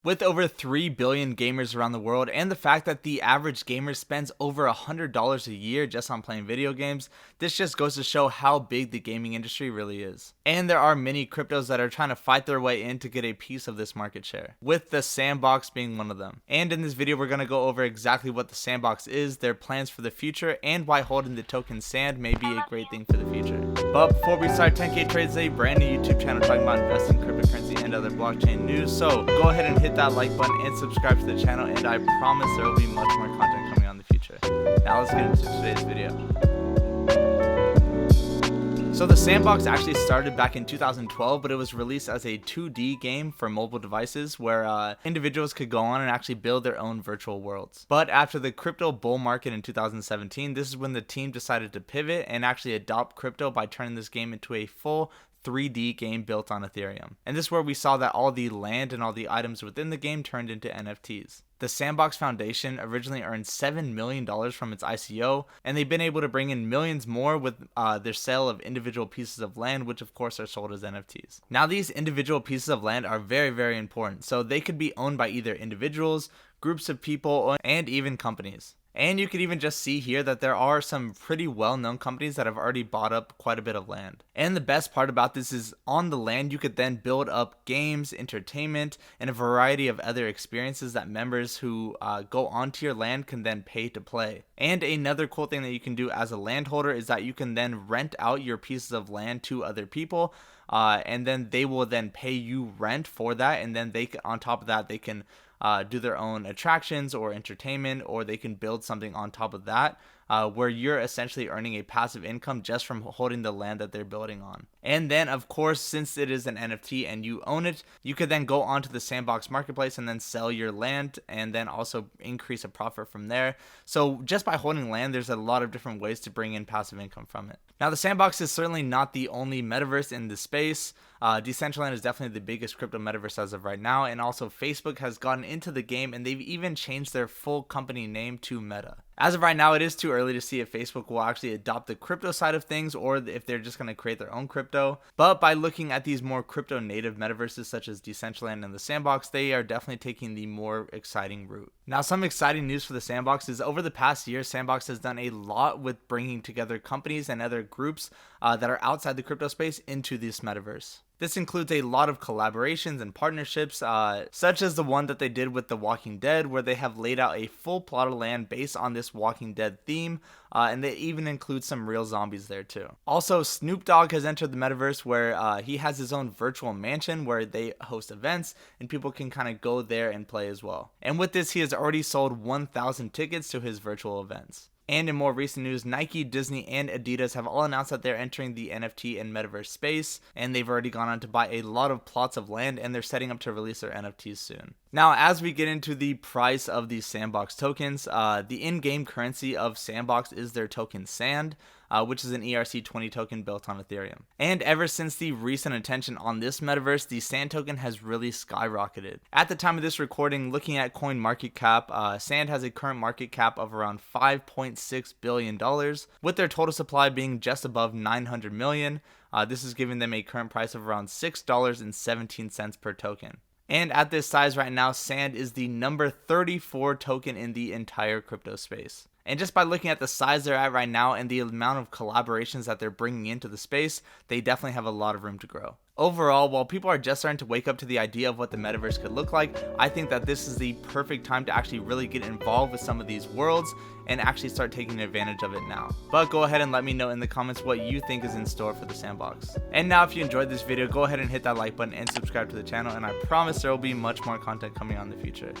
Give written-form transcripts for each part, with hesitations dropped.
With over 3 billion gamers around the world, and the fact that the average gamer spends over $100 a year just on playing video games, this just goes to show how big the gaming industry really is. And there are many cryptos that are trying to fight their way in to get a piece of this market share, with the Sandbox being one of them. And in this video, we're going to go over exactly what the Sandbox is, their plans for the future, and why holding the token SAND may be a great thing for the future. But before we start, 10K Trades is a brand new YouTube channel talking about investing, cryptocurrency, and other blockchain news, so go ahead and hit that like button and subscribe to the channel, and I promise there will be much more content coming on in the future. Now let's get into today's video. So the Sandbox actually started back in 2012, but it was released as a 2D game for mobile devices where individuals could go on and actually build their own virtual worlds. But after the crypto bull market in 2017, this is when the team decided to pivot and actually adopt crypto by turning this game into a full 3D game built on Ethereum. And this is where we saw that all the land and all the items within the game turned into NFTs. The Sandbox Foundation originally earned $7 million from its ICO, and they've been able to bring in millions more with their sale of individual pieces of land, which of course are sold as NFTs. Now these individual pieces of land are very, very important, so they could be owned by either individuals, groups of people, and even companies. And you could even just see here that there are some pretty well-known companies that have already bought up quite a bit of land. And the best part about this is on the land, you could then build up games, entertainment, and a variety of other experiences that members who go onto your land can then pay to play. And another cool thing that you can do as a landholder is that you can then rent out your pieces of land to other people, and then they will then pay you rent for that, and then on top of that, they can do their own attractions or entertainment, or they can build something on top of that where you're essentially earning a passive income just from holding the land that they're building on. And then of course, since it is an NFT and you own it, you could then go onto the Sandbox marketplace and then sell your land and then also increase a profit from there. So just by holding land, there's a lot of different ways to bring in passive income from it. Now the Sandbox is certainly not the only metaverse in the space. Decentraland is definitely the biggest crypto metaverse as of right now, and also Facebook has gotten into the game and they've even changed their full company name to Meta. As of right now, it is too early to see if Facebook will actually adopt the crypto side of things or if they're just going to create their own crypto. But by looking at these more crypto native metaverses such as Decentraland and the Sandbox, they are definitely taking the more exciting route. Now, some exciting news for the Sandbox is over the past year, Sandbox has done a lot with bringing together companies and other groups that are outside the crypto space into this metaverse. This includes a lot of collaborations and partnerships, such as the one that they did with The Walking Dead, where they have laid out a full plot of land based on this Walking Dead theme, and they even include some real zombies there too. Also, Snoop Dogg has entered the metaverse where he has his own virtual mansion where they host events and people can kind of go there and play as well. And with this, he has already sold 1,000 tickets to his virtual events. And in more recent news, Nike, Disney, and Adidas have all announced that they're entering the NFT and metaverse space, and they've already gone on to buy a lot of plots of land, and they're setting up to release their NFTs soon. Now, as we get into the price of these Sandbox tokens, the in-game currency of Sandbox is their token SAND, which is an ERC20 token built on Ethereum. And ever since the recent attention on this metaverse, the SAND token has really skyrocketed. At the time of this recording, looking at CoinMarketCap, SAND has a current market cap of around $5.6 billion, with their total supply being just above 900 million. This is giving them a current price of around $6.17 per token. And at this size right now, SAND is the number 34 token in the entire crypto space. And just by looking at the size they're at right now and the amount of collaborations that they're bringing into the space, they definitely have a lot of room to grow. Overall, while people are just starting to wake up to the idea of what the metaverse could look like, I think that this is the perfect time to actually really get involved with some of these worlds and actually start taking advantage of it now. But go ahead and let me know in the comments what you think is in store for the Sandbox. And now if you enjoyed this video, go ahead and hit that like button and subscribe to the channel, and I promise there will be much more content coming on in the future.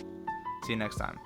See you next time.